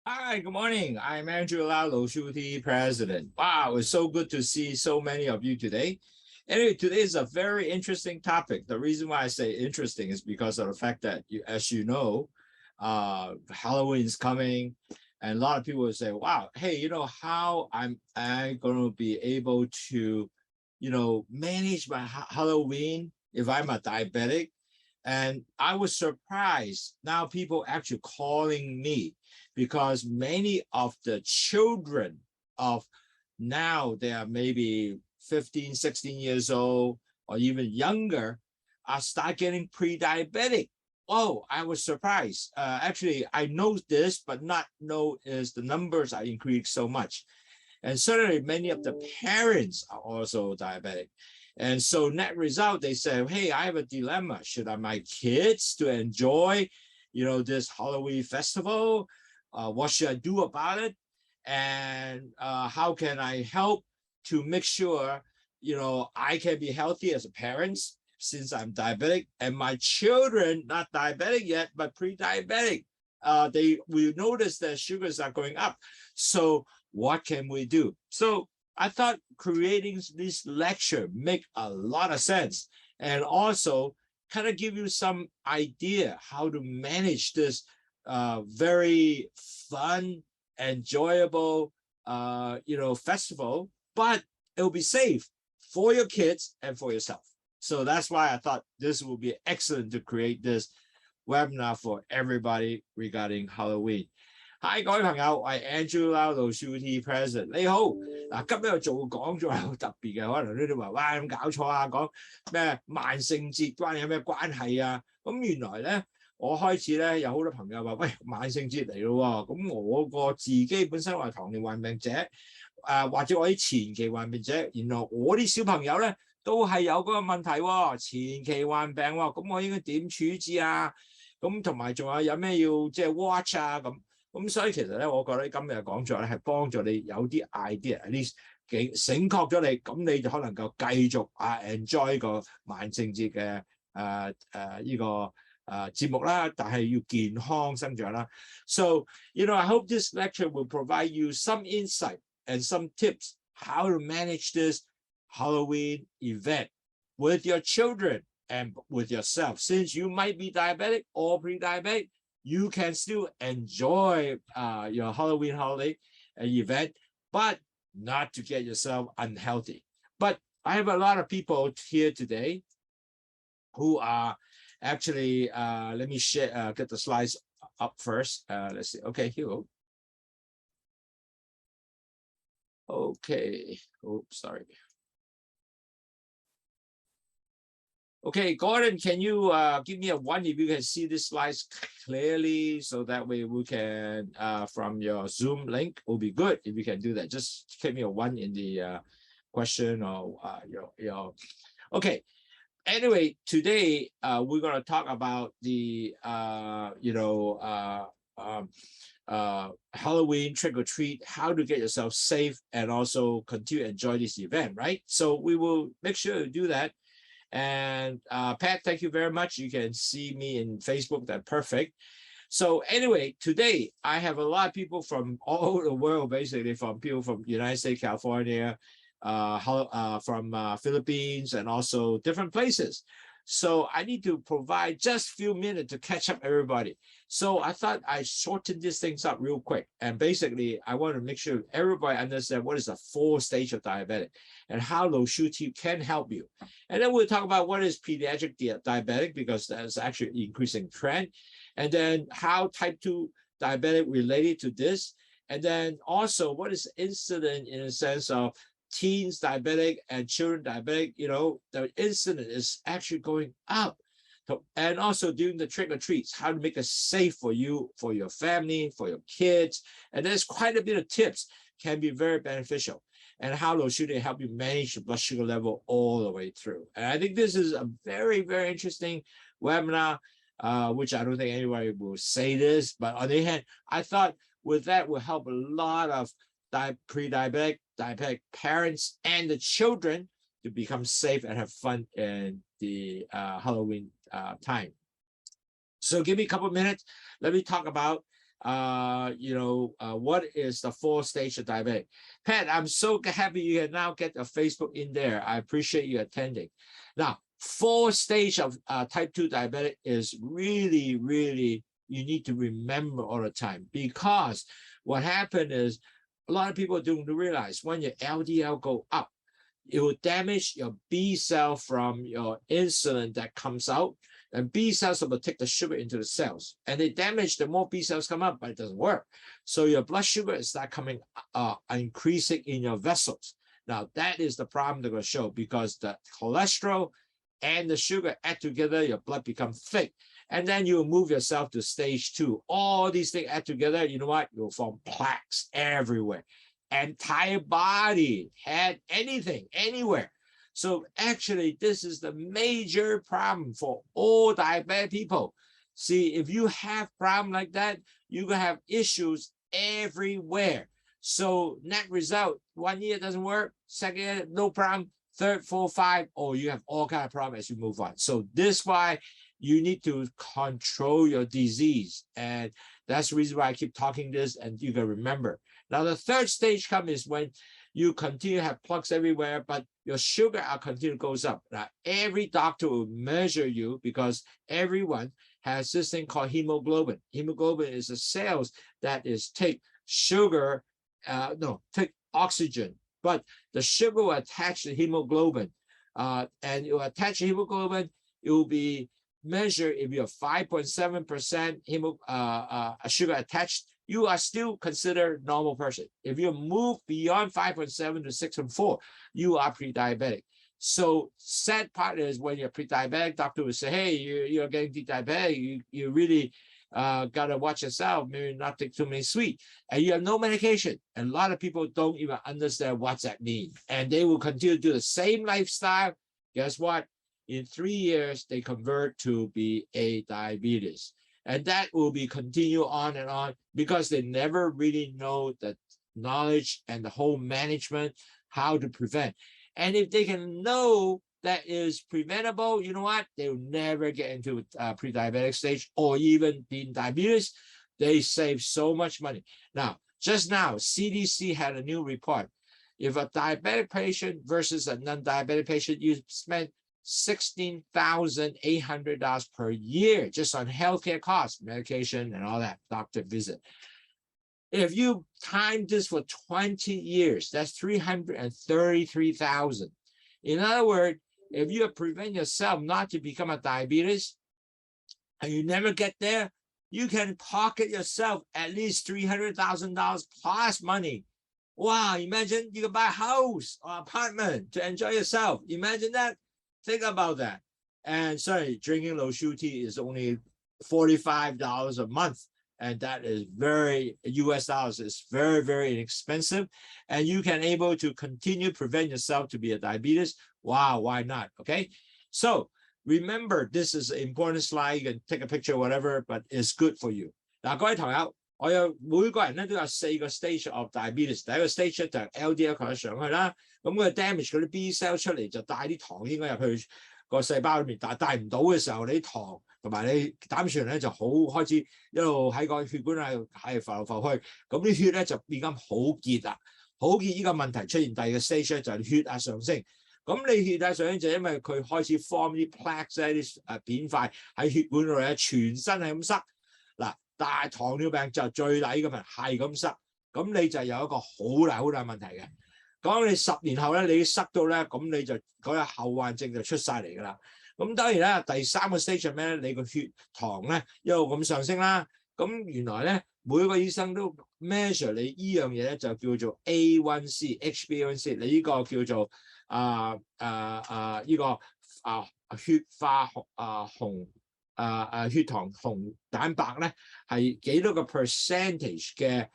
Hi, good morning. I'm Andrew Lau, Lowsutea president. Wow, it's so good to see so many of you today. Anyway, today is a very interesting topic. The reason why I say interesting is because of the fact that, as you know, Halloween is coming, and a lot of people will say, wow, hey, how am I going to be able to, manage my Halloween if I'm a diabetic? And I was surprised now people actually calling me because many of the children of now, they are maybe 15, 16 years old or even younger, are start getting pre-diabetic. Oh, I was surprised. Actually, I know this, but not know is the numbers are increased so much. And certainly many of the parents are also diabetic. And so net result, they say, hey, I have a dilemma. Should I my kids to enjoy, this Halloween festival? What should I do about it? And how can I help to make sure, I can be healthy as a parent since I'm diabetic and my children, not diabetic yet, but pre-diabetic. We notice that sugars are going up. So what can we do? So I thought creating this lecture make a lot of sense and also kind of give you some idea how to manage this very fun, enjoyable, festival, but it'll be safe for your kids and for yourself. So that's why I thought this will be excellent to create this webinar for everybody regarding Halloween. Hi， 各位朋友，我係 Andrew Lau Lowsutea president。你好，今日做講座係好特別嘅，可能你哋話哇咁搞錯啊，講咩萬聖節關你有咩關係啊？咁原來咧，我開始咧有好多朋友話喂萬聖節嚟咯喎，咁我個自己本身係糖尿患病者，或者我啲前期患病者，原來我啲小朋友咧都係有嗰個問題喎，前期患病喎，咁我應該點處置啊？咁同埋仲有咩要即係 watch 啊咁。咁所以其實咧，我覺得今日嘅講座咧係幫助你有啲 idea，at least 醒確咗你，咁你就可能夠繼續enjoy 個萬聖節嘅呢個節目啦，但係要健康生長啦。So I hope this lecture will provide you some insight and some tips how to manage this Halloween event with your children and with yourself. Since you might be diabetic or pre-diabetic, you can still enjoy your Halloween holiday event, but not to get yourself unhealthy. But I have a lot of people here today who are actually, let me share, get the slides up first. Let's see. Okay, here we go. Okay. Oops, sorry. Okay, Gordon, can you give me a 1 if you can see the slides clearly so that way we can, from your Zoom link, will be good if you can do that. Just give me a 1 in the question or your. Okay, anyway, today we're going to talk about the, Halloween trick-or-treat, how to get yourself safe and also continue to enjoy this event, right? So we will make sure to do that. And Pat, thank you very much. You can see me in Facebook. That's perfect. So anyway, today I have a lot of people from all over the world, basically from people from United States, California, from Philippines, and also different places. So I need to provide just a few minutes to catch up everybody. So I thought I shortened these things up real quick. And basically, I want to make sure everybody understands what is a 4 stage of diabetic and how Lowsutea can help you. And then we'll talk about what is pediatric diabetic, because that's actually increasing trend. And then how type 2 diabetic related to this. And then also what is incident in a sense of teens diabetic and children diabetic, the incidence is actually going up. And also doing the trick or treats, how to make it safe for you, for your family, for your kids. And there's quite a bit of tips can be very beneficial. And how Lowsutea help you manage the blood sugar level all the way through. And I think this is a very, very interesting webinar, which I don't think anybody will say this, but on the other hand, I thought with that will help a lot of pre-diabetic, diabetic parents and the children to become safe and have fun in the Halloween time. So give me a couple of minutes. Let me talk about what is the 4-stage of diabetes? Pat, I'm so happy you can now get a Facebook in there. I appreciate you attending. Now, 4-stage of type 2 diabetic is really, really, you need to remember all the time, because what happened is a lot of people don't realize when your LDL go up, it will damage your B cell from your insulin that comes out. And B cells will take the sugar into the cells, and they damage the more B cells come up, but it doesn't work. So your blood sugar is start coming, increasing in your vessels. Now that is the problem they're going to show, because the cholesterol and the sugar add together, your blood becomes thick. And then you move yourself to stage 2. All these things add together, you know what? You'll form plaques everywhere. Entire body, head, anything, anywhere. So actually, this is the major problem for all diabetic people. See, if you have problem like that, you're going to have issues everywhere. So net result, 1 year doesn't work, second year, no problem, third, fourth, 5, or you have all kind of problems as you move on. So this is why you need to control your disease. And that's the reason why I keep talking this, and you can remember. Now, the 3rd stage comes is when you continue to have plugs everywhere, but your sugar continue goes up. Now, every doctor will measure you, because everyone has this thing called hemoglobin. Hemoglobin is the cells that is take sugar, take oxygen, but the sugar will attach to hemoglobin, and it will attach to hemoglobin. It will be measured. If you have 5.7% sugar attached, you are still considered normal person. If you move beyond 5.7 to 6.4, you are pre-diabetic. So sad part is when you're pre-diabetic, doctor will say, hey, you're getting diabetic. You really got to watch yourself, maybe not take too many sweets. And you have no medication. And a lot of people don't even understand what that means. And they will continue to do the same lifestyle. Guess what? In 3 years, they convert to be a diabetes. And that will be continue on and on, because they never really know the knowledge and the whole management, how to prevent. And if they can know that is preventable, you know what? They will never get into pre-diabetic stage or even being diabetes. They save so much money. Now, just now, CDC had a new report. If a diabetic patient versus a non-diabetic patient, you spend $16,800 per year just on healthcare costs, medication and all that, doctor visit. If you time this for 20 years, that's $333,000. In other words, if you prevent yourself not to become a diabetes and you never get there, you can pocket yourself at least $300,000 plus money. Wow, imagine you can buy a house or apartment to enjoy yourself. Imagine that. Think about that. And sorry, drinking Lowsutea is only $45 a month. And that is very, US dollars is very, very inexpensive. And you can able to continue prevent yourself to be a diabetes. Wow, why not? Okay. So remember, this is an important slide. You can take a picture, whatever, but it's good for you. 嗱，各位朋友，我有每個人咧都有4個 stage of diabetes。第一個 stage 就係 LDL 佢上去啦，咁佢 damage 嗰啲 B cell 出嚟就帶啲糖應該入去個細胞裏面，但係帶唔到嘅時候，你啲糖同埋你膽固醇咧就好開始一路喺個血管係浮嚟浮去，咁啲血咧就變緊好結啦，好結呢個問題出現第二個 stage 咧就係血壓上升。咁你血壓上升就因為佢開始 form 啲 plaques 咧啲片塊喺血管度咧，全身係咁塞。嗱，但係糖尿病就最大嘅問題係咁塞，咁你就有一個好大問題嘅。講你10年後咧，你塞到咧，咁你就嗰個後患症就出晒嚟㗎啦。咁當然啦，第3個 stage 係咩咧？你個血糖咧一路咁上升啦。咁原來咧每個醫生都 measure 你依樣嘢咧就叫做 A1C、HbA1c， 你呢個叫做血化血糖紅蛋白咧係幾多個 percentage 嘅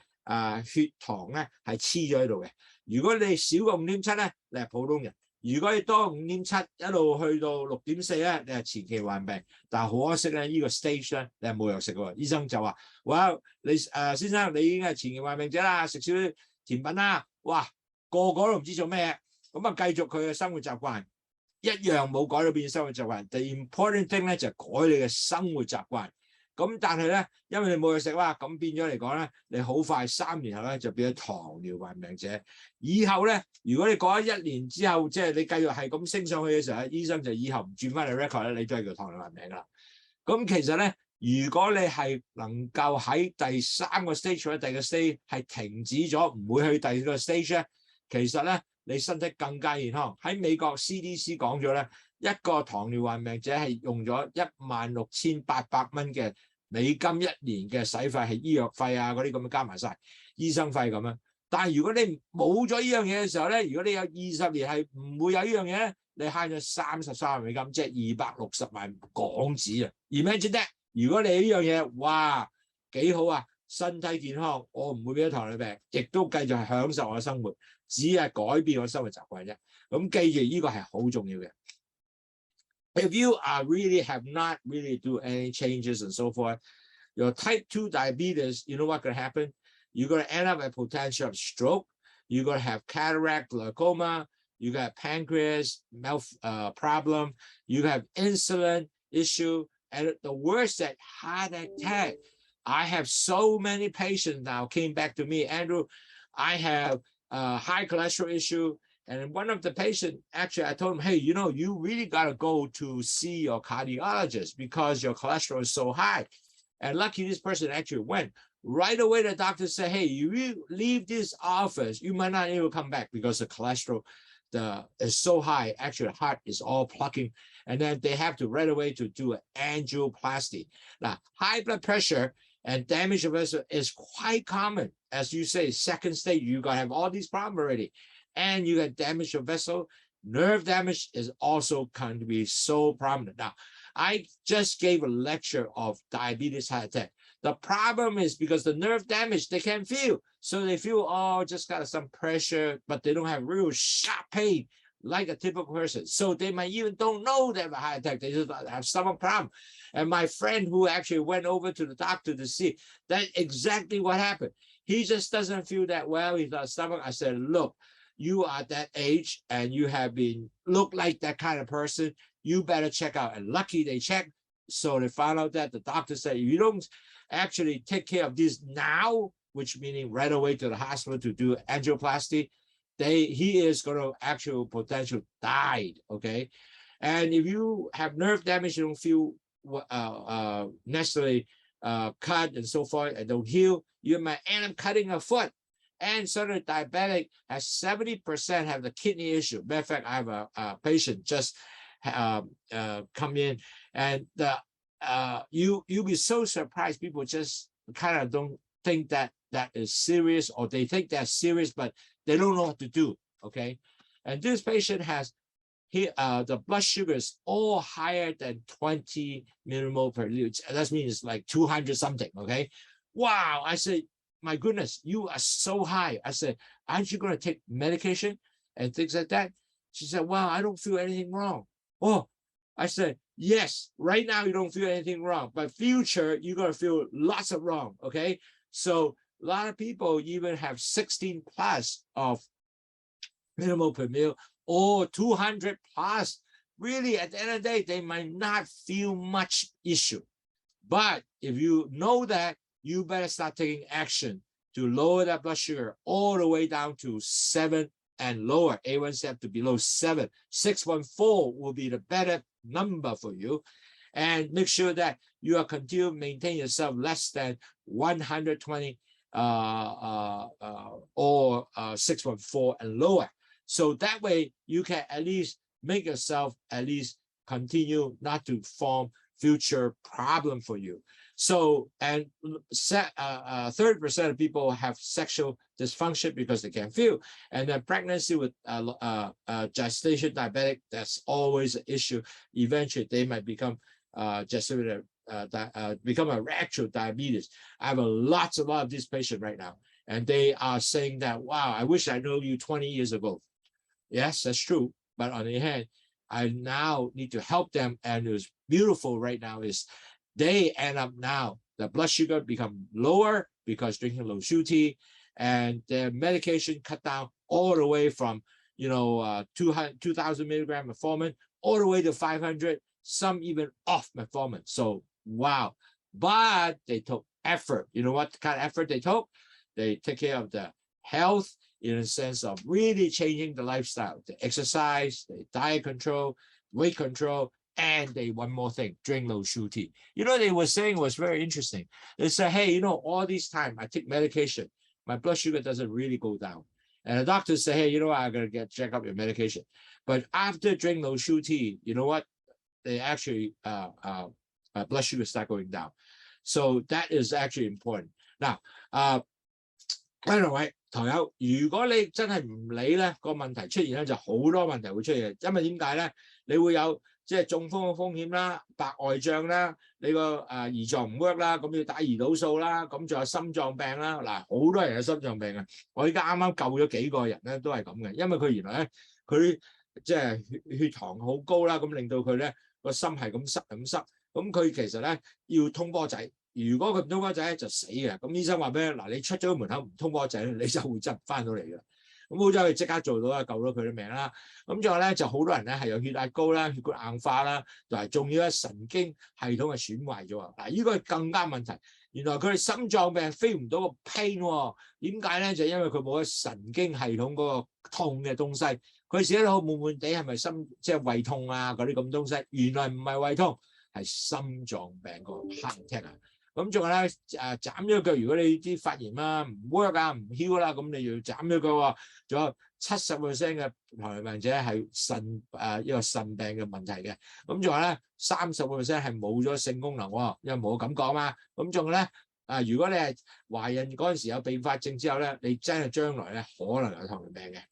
血糖咧係黐咗喺度嘅。如果你少過 5.7 咧，你係普通人；如果你多 5.7 一路去到 6.4 咧，你係前期患病。但係好可惜咧，呢個 stage 咧你係冇藥食喎。醫生就話：哇，你先生你已經係前期患病者啦，食少啲甜品啦。哇，個都唔知做咩，咁啊繼續佢嘅生活習慣。一樣冇改到變生活習慣。The important thing 咧就係改你嘅生活習慣。咁但係咧，因為你冇嘢食啦，咁變咗嚟講咧，你好快3年後咧就變咗糖尿患病者。以後咧，如果你過咗1年之後，即係你繼續係咁升上去嘅時候咧，醫生就以後唔轉翻你 record 咧，你都係叫糖尿患病啦。咁其實咧，如果你係能夠喺第3個 stage 或者第2個 stage 係停止咗，唔會去第2個 stage 咧，其實咧你身體更加健康。喺美國 CDC 講咗咧，一個糖尿患病者係用咗16,800蚊嘅美金1年嘅使費，係醫藥費啊嗰啲咁樣加埋晒醫生費咁樣。但係如果你冇咗呢樣嘢嘅時候咧，如果你有20年係唔會有呢樣嘢咧，你慳咗33萬美金，即係260萬港紙啊 ！Imagine that， 如果你呢樣嘢，哇幾好啊！身體健康，我唔會變咗糖尿病，亦都繼續係享受我嘅生活，只係改變我生活習慣啫。咁記住呢個係好重要嘅。If you are really have not really do any changes and so forth, your type 2 diabetes, you know what could happen? You're going to end up with potential of stroke. You're going to have cataract, glaucoma. You got pancreas problem. You have insulin issue, and the worst that heart attack. I have so many patients now came back to me, Andrew. I have high cholesterol issue. And one of the patients, actually, I told him, hey, you know, you really got to go to see your cardiologist because your cholesterol is so high. And lucky this person actually went. Right away, the doctor said, hey, you leave this office, you might not even come back because the cholesterol is so high. Actually, the heart is all plugging. And then they have to right away to do an angioplasty. Now, high blood pressure and damage of vessel is quite common. As you say, second stage, you got to have all these problems already. And you got damage of vessel. Nerve damage is also going to be so prominent. Now, I just gave a lecture of diabetes heart attack. The problem is because the nerve damage, they can't feel. So they feel, oh, just got some pressure, but they don't have real sharp pain like a typical person. So they might even don't know they have a heart attack. They just have stomach problem. And my friend who actually went over to the doctor to see, that's exactly what happened. He just doesn't feel that well. He's got stomach. I said, look, you are that age and you have been look like that kind of person, you better check out. And lucky they checked. So they found out that the doctor said, if you don't actually take care of this now, which meaning right away to the hospital to do angioplasty, he is going to actually potentially die, okay? And if you have nerve damage, you don't feel necessarily cut and so forth and don't heal, you might end up cutting a foot. And suddenly diabetic has 70% have the kidney issue. Matter of fact, I have a patient just come in, and you'll be so surprised. People just kind of don't think that is serious, or they think that's serious, but they don't know what to do. Okay, and this patient has the blood sugar is all higher than 20 millimole per liter. That means it's like 200 something. Okay, wow! I said, my goodness, you are so high. I said, aren't you going to take medication and things like that? She said, well, I don't feel anything wrong. Oh, I said, yes, right now you don't feel anything wrong, but future, you're going to feel lots of wrong, okay? So a lot of people even have 16 plus of millimole per mil or 200 plus. Really, at the end of the day, they might not feel much issue. But if you know that, you better start taking action to lower that blood sugar all the way down to 7 and lower. A1C have to below 7. 6.4 will be the better number for you. And make sure that you are continue to maintain yourself less than 120 or 6.4 and lower. So that way you can at least make yourself at least continue not to form future problem for you. So, and 30% of people have sexual dysfunction because they can't feel. And then pregnancy with gestation diabetic, that's always an issue. Eventually, they might become become a actual diabetes. I have a lot of these patients right now, and they are saying that, wow, I wish I knew you 20 years ago. Yes, that's true. But on the other hand, I now need to help them. And it's beautiful right now is they end up now, the blood sugar become lower because drinking Lowsutea, and their medication cut down all the way from, 2,000 milligram metformin all the way to 500, some even off metformin. So, wow, but they took effort. You know what kind of effort they took? They take care of the health in a sense of really changing the lifestyle, the exercise, the diet control, weight control, and they one more thing, drink Lowsutea. You know, they were saying was very interesting. They said, hey, you know, all this time I take medication, my blood sugar doesn't really go down. And the doctor said, hey, you know what, I'm going to check up your medication. But after drinking Lowsutea, you know what? They actually, blood sugar start going down. So that is actually important. Now, anyway, 朋友，如果你真係唔理咧，個問題出現咧，就好多問題會出現。因為點解咧？你會有即係中風嘅風險啦、白內障啦、你個胰臟唔 work 啦，咁要打胰島素啦，咁仲有心臟病啦。嗱，好多人有心臟病嘅。我而家啱啱救咗幾個人咧，都係咁嘅。因為佢原來咧，佢即係血糖好高啦，咁令到佢咧個心係咁塞咁塞。咁佢其實咧要通波仔。如果佢唔通波仔就死嘅，咁醫生話俾你嗱，你出咗個門口唔通波仔咧，你就會執唔翻到嚟嘅。咁好彩佢即刻做到啦，救咗佢嘅命啦。咁仲有咧就好多人咧係有血壓高啦、血管硬化啦，同埋仲要咧神經系統係損壞咗。嗱，呢個係更加問題。原來佢哋心臟病飛唔到個 pain 喎，點解咧？就因為佢冇咗神經系統嗰個痛嘅東西。佢寫到悶悶地係咪心即係胃痛啊嗰啲咁東西？原來唔係胃痛，係心臟病個 heart attack 啊。咁仲有咧斬咗腳，如果你啲發炎啦、唔 work 啊、唔 heal 啦，咁你要斬咗佢喎。仲有70% 嘅糖尿病者係一個腎病嘅問題嘅。咁仲有咧30% 係冇咗性功能喎，因為冇感覺啊嘛。咁仲有咧如果你係懷孕嗰陣時有併發症之後咧，你真係將來咧可能有糖尿病嘅。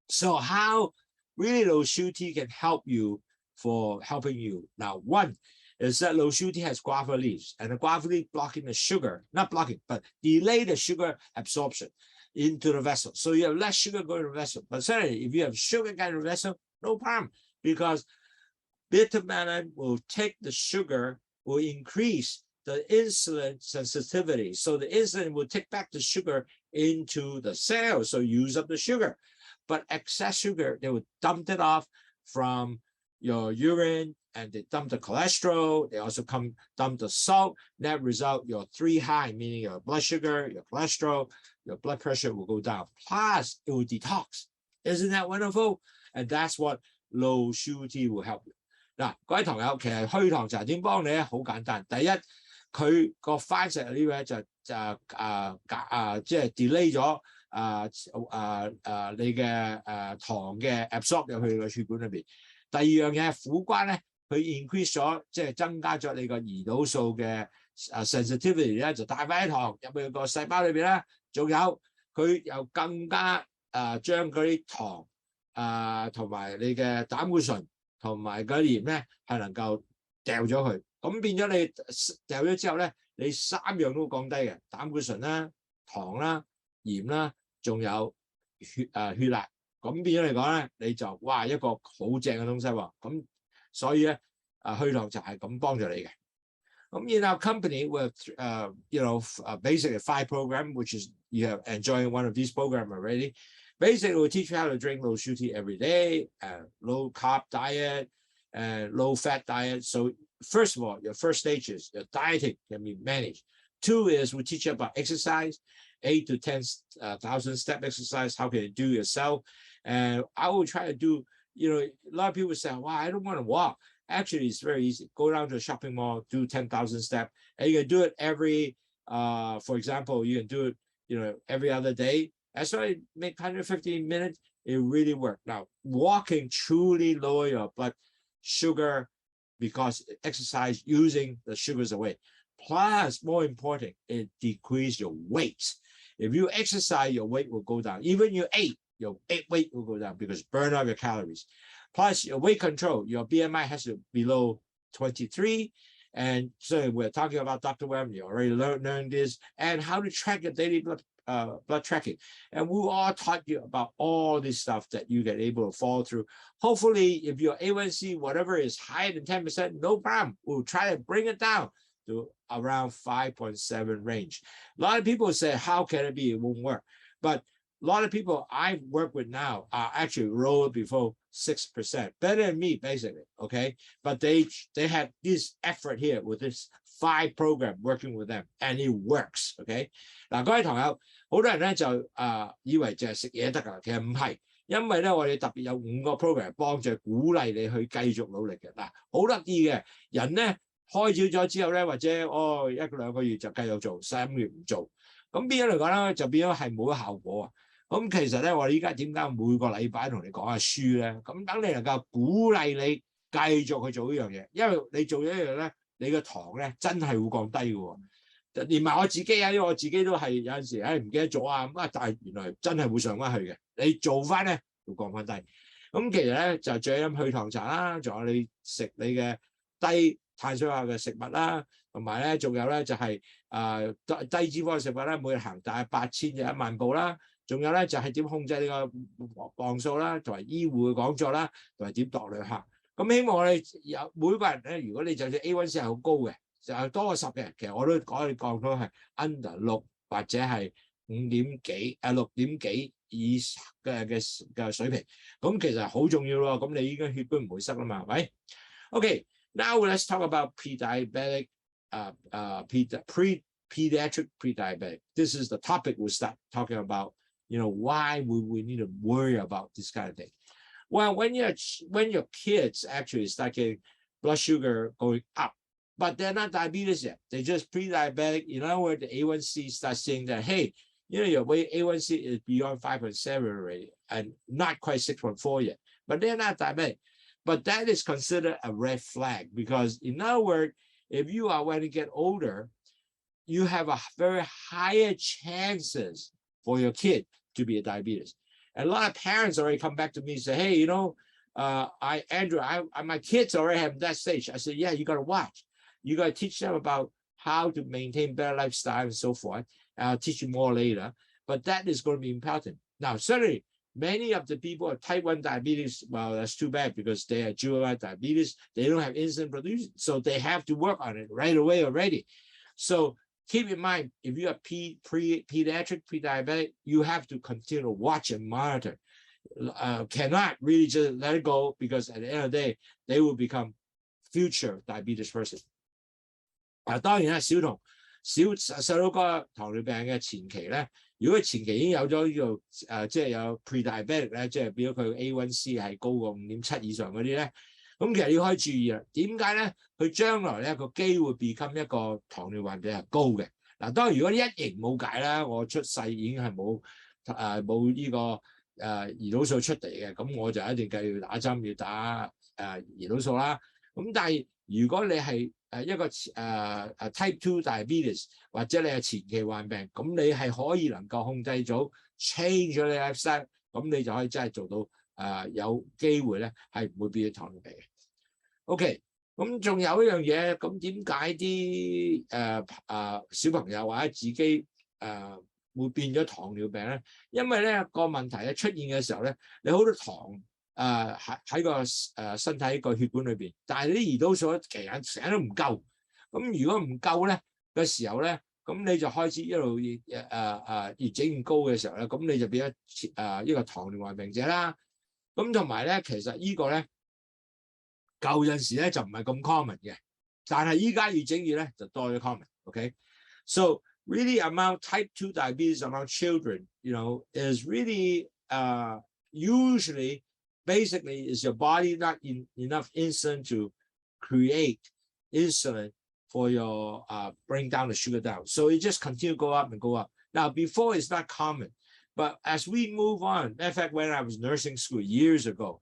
So how really Lowsutea can help you for helping you? Now, one is that Lowsutea has guava leaves, and the guava leaf blocking the sugar, not blocking, but delay the sugar absorption into the vessel. So you have less sugar going to the vessel. But certainly, if you have sugar going to the vessel, no problem, because bitter melon will take the sugar, will increase the insulin sensitivity. So the insulin will take back the sugar into the cells, so use up the sugar. But excess sugar, they will dump it off from your urine, and they dump the cholesterol. They also dump the salt. That result, your 3 high, meaning your blood sugar, your cholesterol, your blood pressure will go down. Plus, it will detox. Isn't that wonderful? And that's what Lowsutea will help you. 嗱，各位朋友，其實虛糖茶點幫你咧？好簡單。第一，佢個番石呢位就即係 delay 咗你嘅糖嘅 absorb 入去個血管裏邊。第二樣嘢苦瓜咧，佢 increase 咗，即係增加咗你個胰島素嘅sensitivity 咧，就帶翻啲糖入去個細胞裏邊啦。仲有佢又更加將嗰啲糖同埋你嘅膽固醇同埋嗰啲鹽咧係能夠掉咗佢。咁變咗你掉咗之後咧，你3樣都降低嘅，膽固醇啦、糖啦、鹽啦，仲有血壓。咁變咗嚟講咧，你就哇一個好正嘅東西喎。咁所以咧，虛糖茶係咁幫助你嘅。咁然後 company with basically 5 program, which is you have enjoying one of these program already. Basically, we'll teach you how to drink Lowsutea every day, low carb diet, and low fat diet. So first of all, your first stage is your dieting can be managed. 2 is we teach you about exercise, 8 to 10,000 step exercise. How can you do yourself? And I will try to do, a lot of people say, wow, I don't want to walk. Actually, it's very easy. Go down to a shopping mall, do 10,000 steps, and you can do it every, for example, you can do it, every other day. As long as you make 150 minutes, it really works. Now, walking truly lower your blood sugar because exercise using the sugars away. Plus, more important, it decreases your weight. If you exercise, your weight will go down. Even your weight will go down because burn out your calories. Plus, your weight control, your BMI has to be below 23. And so we're talking about Dr. Webb, you already learned this, and how to track your daily blood tracking. And we all taught you about all this stuff that you get able to follow through. Hopefully, if your A1C, whatever is higher than 10%, no problem. We'll try to bring it down to around 5.7 range. A lot of people say, how can it be? It won't work. But a lot of people I work with now are actually rolled before 6%, better than me, basically, okay? But they had this effort here with this 5 program working with them, and it works. OK， 嗱，各位堂友，好多人咧就以為就係食嘢得㗎，其實唔係，因為咧我哋特別有5個 program 幫助鼓勵你去繼續努力嘅。嗱，好得意嘅人咧開始咗之後咧，或者1個2個月就繼續做，3個月唔做，咁變咗嚟講咧就變咗係冇咗效果啊。咁其實咧我哋依家點解每個禮拜同你講下書咧？咁等你能夠鼓勵你繼續去做呢樣嘢，因為你做咗一樣咧，你個糖咧真係會降低嘅喎。連埋我自己啊，因為我自己都係有陣時唔記得咗啊，咁但係原來真係會上翻去嘅。你做翻咧會降翻低。咁其實咧就最飲去糖茶啦，仲有你食你嘅低碳水化嘅食物啦，同埋咧仲有咧就係低脂肪嘅食物啦，每日行大約8000至1萬步啦。仲有咧就係點控制你個磅數啦，同埋醫護嘅講座啦，同埋點度量客。咁希望我哋有每個人咧，如果你就算 A1C 係好高嘅，就係多過10嘅，其實我都講你降到係 under 6或者係5點幾6點幾以嘅水平，咁其實好重要咯。咁你依家血管唔會塞啦嘛，係咪 ？OK，now let's talk about pre-diabetic pediatric pre-diabetic. This is the topic we'll start talking about. Why would we need to worry about this kind of thing? Well, when your kids actually start getting blood sugar going up, but they're not diabetes yet, they're just pre-diabetic, where the A1C starts saying that, hey, your weight A1C is beyond 5.7 already and not quite 6.4 yet, but they're not diabetic. But that is considered a red flag because, in other words, if you are when you get older, you have a very higher chances for your kid to be a diabetes. And a lot of parents already come back to me and say, hey, Andrew, my kids already have that stage. I said, yeah, you got to watch. You got to teach them about how to maintain better lifestyle and so forth. I'll teach you more later. But that is going to be important. Now, certainly, many of the people with type 1 diabetes, well, that's too bad because they have juvenile diabetes. They don't have insulin produced, so they have to work on it right away already. So keep in mind, if you are pediatric pre-diabetic, you have to continue to watch and monitor. Cannot really just let it go because at the end of the day, they will become future diabetes person. 當然啦，細佬哥糖尿病嘅前期咧，如果佢前期已經有咗呢個即係有 pre-diabetic 咧，即係變咗佢 A1C 係高過5.7以上嗰啲咧，咁其實要可以注意啦。點解咧？佢將來咧個機會 become 一個糖尿患者係高嘅。嗱，當然如果一型冇解啦，我出世已經係冇呢個胰島素出嚟嘅，咁我就一定繼續打針要打胰島素啦。咁但係如果你係一個type 2 diabetes 或者你係前期患病，咁你係可以能夠控制咗 change 咗你 lifestyle， 咁你就可以真係做到有機會咧係唔會變咗糖尿病嘅。OK， 咁仲有一樣嘢，咁點解啲小朋友或者自己會變咗糖尿病咧？因為咧個問題咧出現嘅時候咧，你好多糖喺個身體個血管裏邊，但係啲胰島素其實成日都唔夠。咁如果唔夠咧嘅時候咧，咁你就開始一路越整越高嘅時候咧，咁你就變咗一個糖尿患病者啦。咁同埋咧，其實呢個咧舊陣時咧就唔係咁 common 嘅，但係依家越整越咧就多咗 common。OK，so really among type 2 diabetes among children, is really usually basically is your body not enough insulin to create insulin for your bring down the sugar down. So it just continue to go up and go up. Now before it's not common, but as we move on, in fact, when I was nursing school years ago,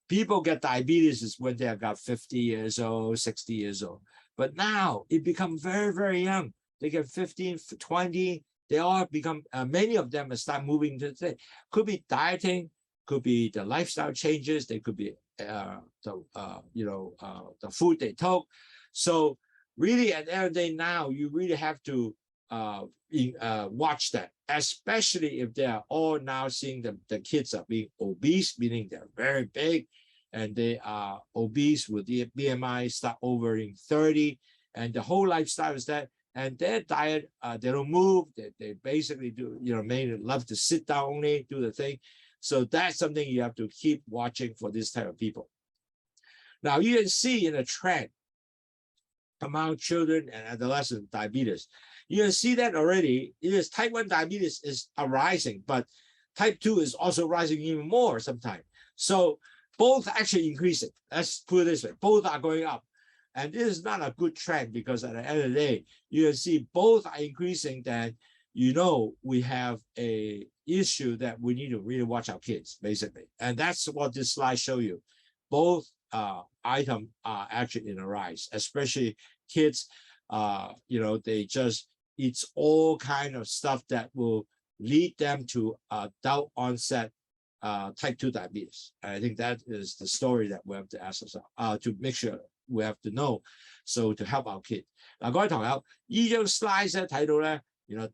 people get diabetes is when they are about 50 years old, 60 years old. But now it becomes very, very young. They get 15, 20. They all become, many of them start moving to the thing. Could be dieting, could be the lifestyle changes. They could be the food they took. So really, at the end of the day, now you really have to watch that, especially if they are all now seeing the kids are being obese, meaning they're very big, and they are obese with the BMI start overing 30, and the whole lifestyle is that. And their diet, they don't move. They basically do, mainly love to sit down only, do the thing. So that's something you have to keep watching for this type of people. Now you can see in a trend, among children and adolescent diabetes. You can see that already. Yes, type 1 diabetes is arising, but type 2 is also rising even more sometimes. So both actually increasing. Let's put it this way. Both are going up. And this is not a good trend because at the end of the day, you can see both are increasing. Then you know we have a issue that we need to really watch our kids, basically. And that's what this slide shows you. Both items are actually in a rise, especially kids. They just eat all kind of stuff that will lead them to adult onset type 2 diabetes. And I think that is the story that we have to ask ourselves to make sure we have to know, so to help our kid. 嗱，各位堂友，呢張 slide 咧睇到咧，原來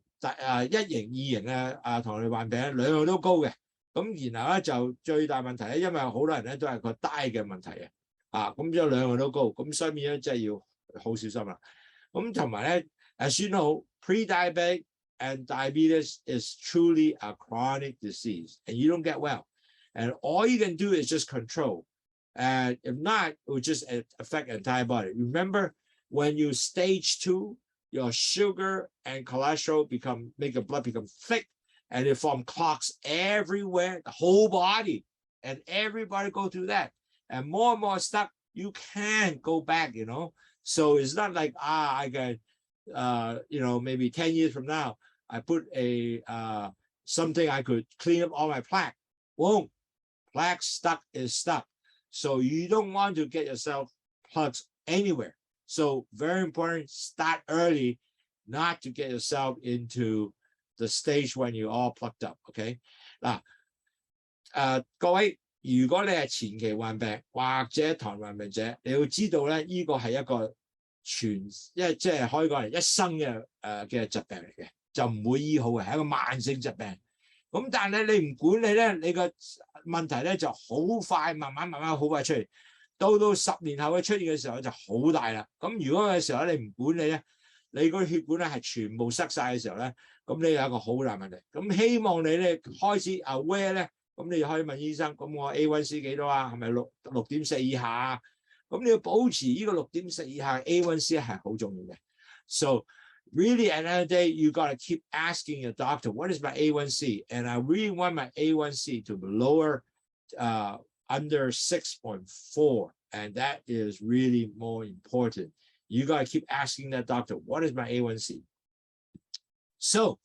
1型、2型嘅糖尿病患病兩樣都高嘅。咁然後咧就最大問題咧，因為好多人咧都係個 diet 嘅問題咁之後兩樣都高，咁所以變咗真係要好小心啦。咁同埋咧，as you know, pre-diabetic and diabetes is truly a chronic disease, and you don't get well, and all you can do is just control. And if not, it will just affect the entire body. Remember, when you stage 2, your sugar and cholesterol make the blood become thick, and it form clots everywhere, the whole body, and everybody go through that. And more stuff, you can't go back, So it's not like, I can, maybe 10 years from now, I put something I could clean up all my plaque. Won't. Plaque stuck is stuck. So you don't want to get yourself plugged anywhere. So very important, start early, not to get yourself into the stage when you're all plugged up. Okay? 嗱，各位，如果你係前期患病或者糖尿病者，你要知道咧，呢個係一個即係可以講係一生嘅疾病嚟嘅，就唔會醫好嘅，係一個慢性疾病。咁但係你唔管理咧，你個問題咧就好快，慢慢好快出嚟，到10年後嘅出現嘅時候就好大啦。咁如果嘅時候你唔管理咧，你嗰啲血管咧係全部塞晒嘅時候咧，咁你有一個好大問題。咁希望你咧開始 aware 咧，咁你就可以問醫生，咁我 A1C 幾多啊？係咪6.4以下啊？咁你要保持呢個6.4以下 A1C 係好重要嘅。So really, at the end of the day, you got to keep asking your doctor, what is my A1C? And I really want my A1C to be lower, under 6.4. And that is really more important. You got to keep asking that doctor, what is my A1C? So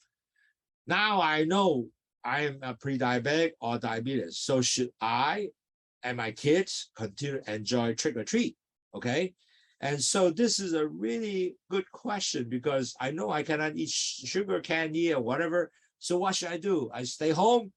now I know I am a pre-diabetic or diabetes. So should I and my kids continue to enjoy trick or treat? Okay. And so this is a really good question because I know I cannot eat sugar candy or whatever. So what should I do? I stay home?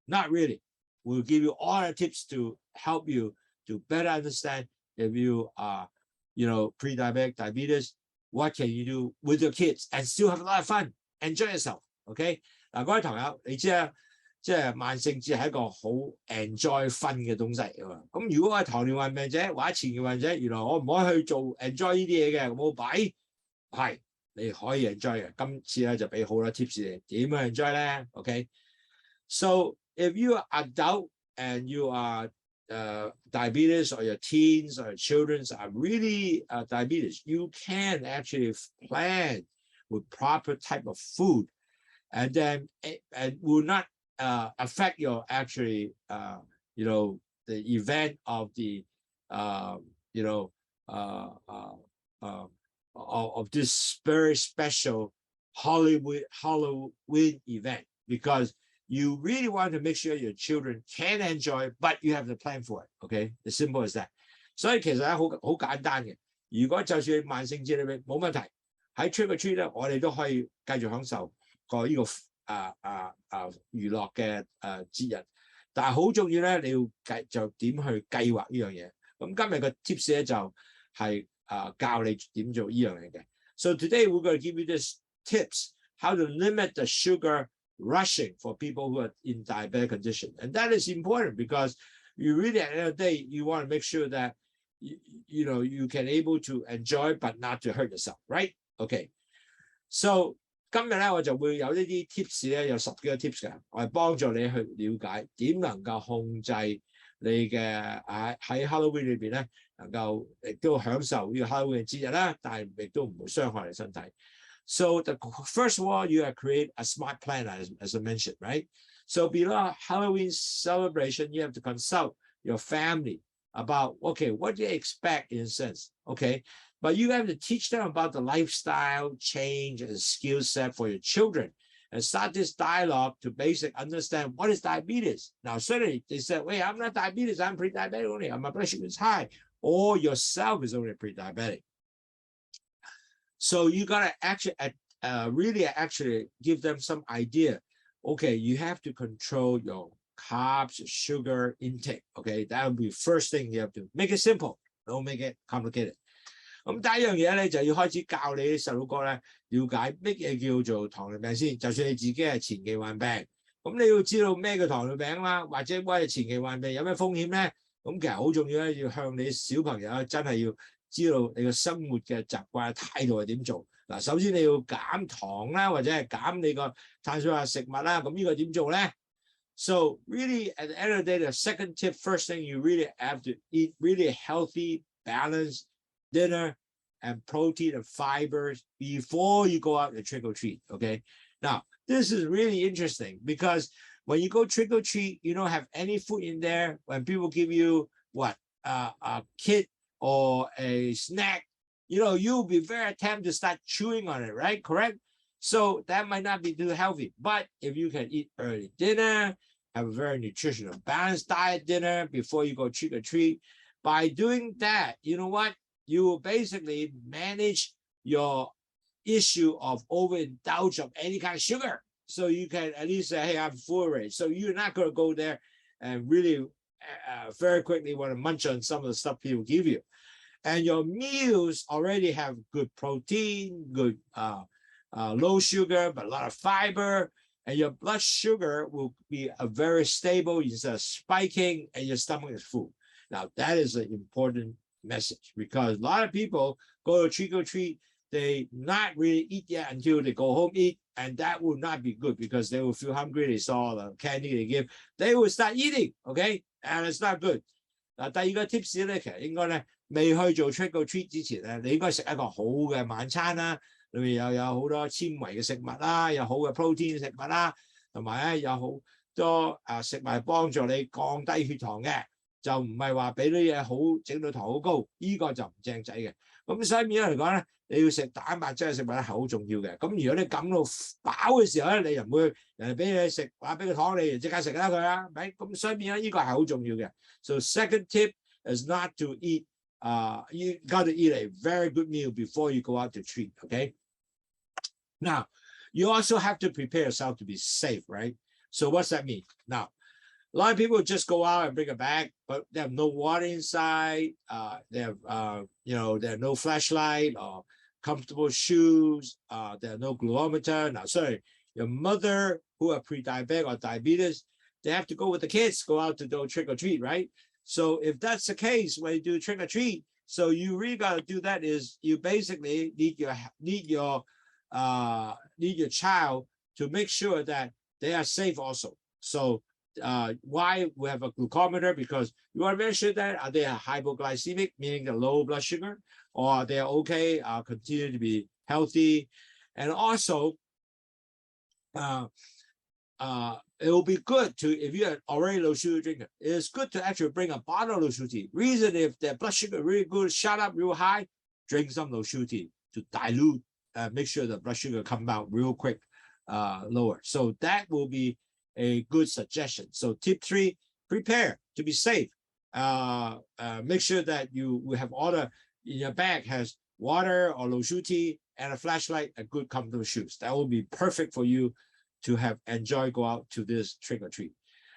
Not really. We'll give you all the tips to help you to better understand if you are, pre-diabetic, diabetes, what can you do with your kids and still have a lot of fun, enjoy yourself. Okay? 嗱，各位朋友，你知啊，即係萬聖節係一個好 enjoy fun 嘅東西嚟㗎。咁如果我係糖尿病病者或者前期患者，原來我唔可以去做 enjoy 呢啲嘢嘅，冇擺係你可以 enjoy 嘅。今次咧就俾好多 tips 你點樣 enjoy 咧 ？OK？ So if you are adult and you are diabetes or your teens or your children are really diabetes, you can actually plan with proper type of food, and then and will not affect your actually the event of the of this very special Halloween event, because you really want to make sure your children can enjoy, but you have to plan for it. Okay, as simple as that. 所以其實咧好簡單嘅。如果就算萬聖節裏面冇問題，喺 trick or treat 咧，我哋都可以繼續享受個呢個娛樂嘅節日。但係好重要咧，你要就點去計劃呢樣嘢。咁今日嘅 tips 咧就係教你點做呢樣嘢嘅。So today we're going to give you this tips how to limit the sugar rushing for people who are in diabetic condition, and that is important because you really at the end of the day you want to make sure that you can able to enjoy but not to hurt yourself, right? Okay, so 今日咧我就會有呢啲 tips 咧，有10幾個 tips 嘅，我係幫助你去了解點能夠控制你嘅喺 Halloween 裏邊咧能夠亦都享受呢個 Halloween 嘅節日啦，但係亦都唔會傷害你身體。So the first of all, you have to create a smart plan, as I mentioned, right? So below Halloween celebration, you have to consult your family about, okay, what do you expect in a sense, okay? But you have to teach them about the lifestyle change and skill set for your children and start this dialogue to basically understand what is diabetes. Now, certainly they said, wait, I'm not diabetes, I'm pre-diabetic only, my blood sugar is high, or yourself is only pre-diabetic. So you gotta actually really actually give them some idea. Okay, you have to control your carbs, sugar intake. Okay, that would be first thing you have to make it simple. Don't make it complicated. 咁第一樣嘢咧，就要開始教你啲細路哥咧了解乜嘢叫做糖尿病先。就算你自己係前期患病，咁你要知道咩叫糖尿病啦，或者喂前期患病有咩風險咧？咁其實好重要咧，要向你小朋友真係要知道你個生活嘅習慣態度係點做。嗱，首先你要減糖啦，或者係減你個碳水化合物食物啦。咁呢個點做咧 ？So really, at the end of the day, the second tip, first thing you really have to eat really healthy, balanced dinner and protein and fibers before you go out and trick or treat. Okay. Now, this is really interesting because when you go trick or treat, you don't have any food in there. When people give you what a kit or a snack, you know, you'll be very tempted to start chewing on it, right? Correct? So that might not be too healthy. But if you can eat early dinner, have a very nutritional, balanced diet dinner before you go trick or treat, by doing that, you know what? You will basically manage your issue of overindulge of any kind of sugar. So you can at least say, hey, I'm full already. So you're not going to go there and really very quickly want to munch on some of the stuff people give you. And your meals already have good protein, good low sugar, but a lot of fiber. And your blood sugar will be a very stable instead of spiking, and your stomach is full. Now, that is an important message because a lot of people go to trick or treat, they not really eat yet until they go home eat, and that will not be good because they will feel hungry. They saw the candy they give, they will start eating, okay, and it's not good. 嗱，第二個 tips 咧，其實應該咧未去做 trick or treat 之前咧，你應該食一個好嘅晚餐啦，裏面又有好多纖維嘅食物啦，有好嘅 protein 食物啦，同埋咧有好多食物幫助你降低血糖嘅。就唔係話俾啲嘢好整到糖好高，呢個就唔正仔嘅。咁所以變咗嚟講咧，你要食蛋白質嘅食物咧係好重要嘅。咁如果你感到飽嘅時候咧，你又唔會人哋俾你食，話俾個糖你，即刻食啦佢啦，咪咁所以變咗呢個係好重要嘅。So second tip is not to eat. You got to eat a very good meal before you go out to treat. Okay. Now, you also have to prepare yourself to be safe, right? So what's that mean? Now. A lot of people just go out and bring a bag, but they have no water inside. They have, they have no flashlight or comfortable shoes. They have no glucometer. Now, sorry, your mother who are pre-diabetic or diabetes, they have to go with the kids, go out to do trick or treat, right? So if that's the case, when you do trick or treat, so you really got to do that is you basically need your child to make sure that they are safe also. So why we have a glucometer? Because you want to make sure that are they hypoglycemic, meaning the low blood sugar, or they're okay, continue to be healthy. And also, it will be good to, if you're already low sugar drinker, it's good to actually bring a bottle of Lowsutea. Reason if their blood sugar really good, shot up real high, drink some Lowsutea to dilute, make sure the blood sugar come out real quick, lower. So that will be a good suggestion. So tip 3, prepare to be safe. Make sure that you have all the in your bag has water or Lowsutea and a flashlight and good comfortable shoes. That will be perfect for you to have enjoy go out to this trick or treat.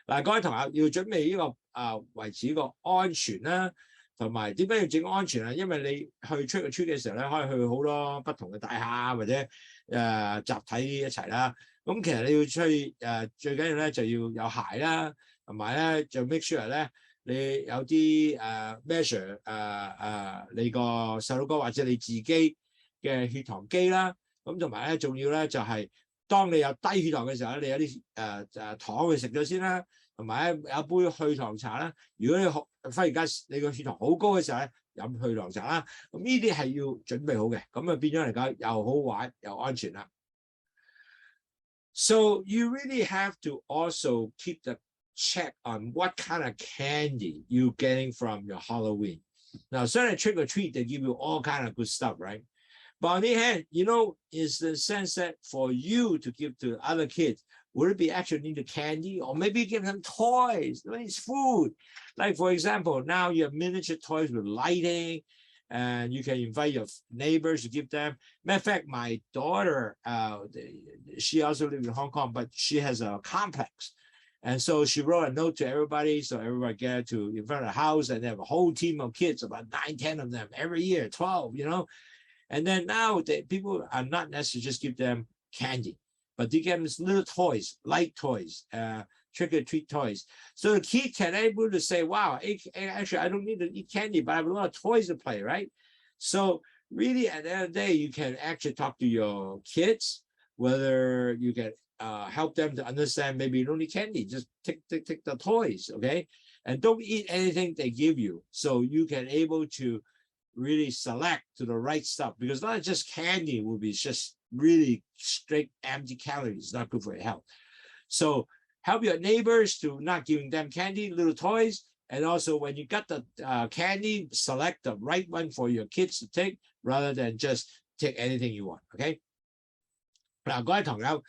嗱，各位同學要準備呢個維持呢個安全啦，同埋點解要整安全啊？因為你去 trick or treat 嘅時候咧，可以去好多不同嘅大廈或者集體一齊啦。咁其實你要出去最緊要咧就要有鞋啦，同埋咧就 make sure 咧你有啲measure 你個細路哥或者你自己嘅血糖機啦，咁同埋咧仲要咧就係當你有低血糖嘅時候咧，你有啲糖去食咗先啦，同埋咧有杯去糖茶啦。如果你忽然間你個血糖好高嘅時候咧，飲去糖茶啦。咁呢啲係要準備好嘅，咁啊變咗嚟講又好玩又安全啦。So you really have to also keep the check on what kind of candy you're getting from your Halloween. Now, certainly trick or treat, they give you all kind of good stuff, right? But on the other hand, is the sense that for you to give to other kids, would it be actually need a candy, or maybe give them toys? It's food. Like, for example, now you have miniature toys with lighting, and you can invite your neighbors to give them. Matter of fact, my daughter, she also lives in Hong Kong, but she has a complex. And so she wrote a note to everybody, so everybody get to in front of the house, and they have a whole team of kids, about 9, 10 of them every year, 12, And then now people are not necessarily just give them candy, but they give them little toys, light toys, trick-or-treat toys. So the kid can able to say, wow, actually, I don't need to eat candy, but I have a lot of toys to play, right? So really, at the end of the day, you can actually talk to your kids, whether you can help them to understand maybe you don't need candy, just take the toys, okay? And don't eat anything they give you. So you can able to really select to the right stuff, because not just candy will be just really straight empty calories, not good for your health. So help your neighbors to not giving them candy, little toys, and also when you got the candy, select the right one for your kids to take rather than just take anything you want, okay? 嗱，各位朋友，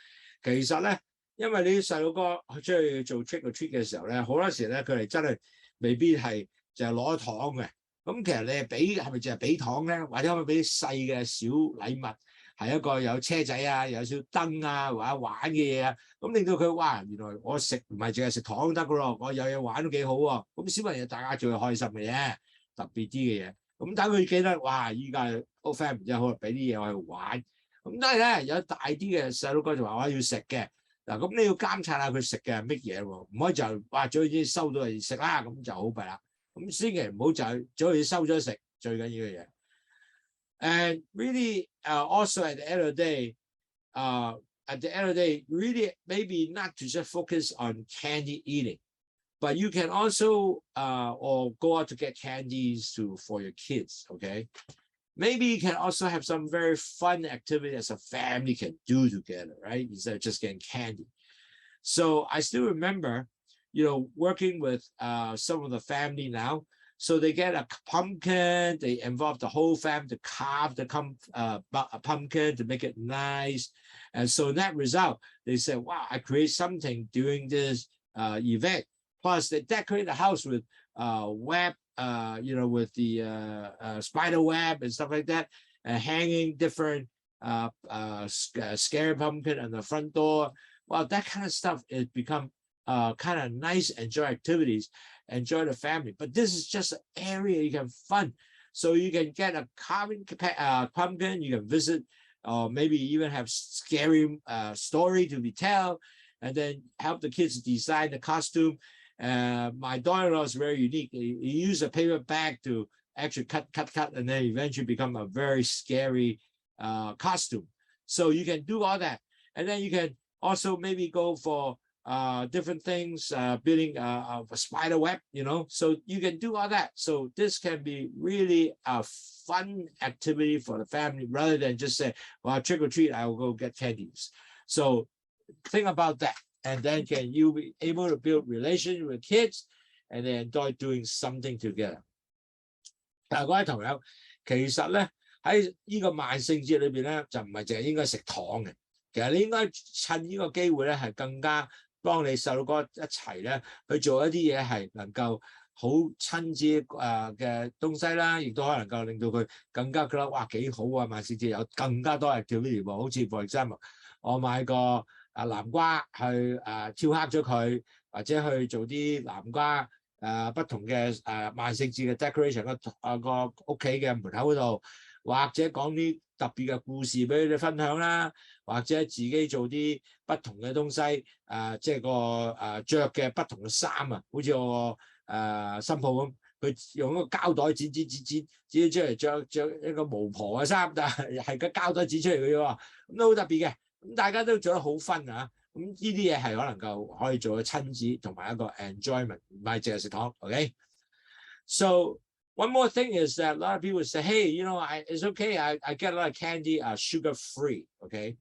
其實咧，因為你啲細路哥出去做 trick or treat 嘅時候咧，好多時咧佢哋真係未必係就係攞糖嘅。咁其實你係咪淨係俾糖咧？或者可唔可以俾啲細嘅小禮物，係一個有車仔啊，有少燈啊，或者玩嘅嘢啊，咁令到佢哇，原來我食唔係淨係食糖得噶咯，我有嘢玩都幾好喎。咁小朋友大家最開心嘅嘢，特別啲嘅嘢。咁等佢記得，哇！依家個 friend 唔知好，俾啲嘢我去玩。咁但係咧，有大啲嘅細佬哥就話我要食嘅。嗱，咁你要監察下佢食嘅係乜嘢喎？唔可以就哇早已經收到嚟食啦，咁就好弊啦。咁千祈唔好就早已收咗食，最緊要嘅嘢。And really, also at the end of the day, really maybe not to just focus on candy eating, but you can also or go out to get candies for your kids. Okay, maybe you can also have some very fun activity as a family can do together, right? Instead of just getting candy. So I still remember, working with some of the family now. So they get a pumpkin, they involve the whole family to carve the pumpkin to make it nice. And so in that result, they said, wow, I create something during this event. Plus they decorate the house with web, with the spider web and stuff like that, and hanging different scary pumpkin on the front door. Well, that kind of stuff has become kind of nice, enjoy activities, enjoy the family. But this is just an area you can fun. So you can get a carving pumpkin, you can visit, or maybe even have scary story to be told, and then help the kids design the costume. My daughter-in-law is very unique. He used a paper bag to actually cut, and then eventually become a very scary costume. So you can do all that. And then you can also maybe go for different things, building a spider web, so you can do all that. So this can be really a fun activity for the family rather than just say, well, trick or treat, I will go get candies. So think about that. And then can you be able to build relationship with kids and then enjoy doing something together. 但係各位朋友，其實咧喺呢個萬聖節裏邊咧，就唔係淨係應該食糖嘅。其實你應該趁呢個機會咧，係更加幫你細路哥一齊咧去做一啲嘢，係能夠好親子嘅東西啦，亦都可能夠令到佢更加覺得哇幾好啊！萬聖節有更加多activity喎，好似 for example， 我買個南瓜去挑黑咗佢，或者去做啲南瓜不同嘅萬聖節嘅 decoration 個屋企嘅門口嗰度，或者講啲特別嘅故事俾你哋分享啦，或者自己做啲不同嘅東西，即係個著嘅不同嘅衫啊，好似我新抱咁，佢用一個膠袋剪出嚟着一個巫婆嘅衫，但係個膠袋剪出嚟嘅喎，咁都好特別嘅，咁大家都做得好分啊！咁呢啲嘢係可能夠可以做個親子同埋一個 enjoyment，唔係淨係食糖 ，OK？So One more thing is that a lot of people say, hey, it's okay. I get a lot of candy, sugar-free, okay?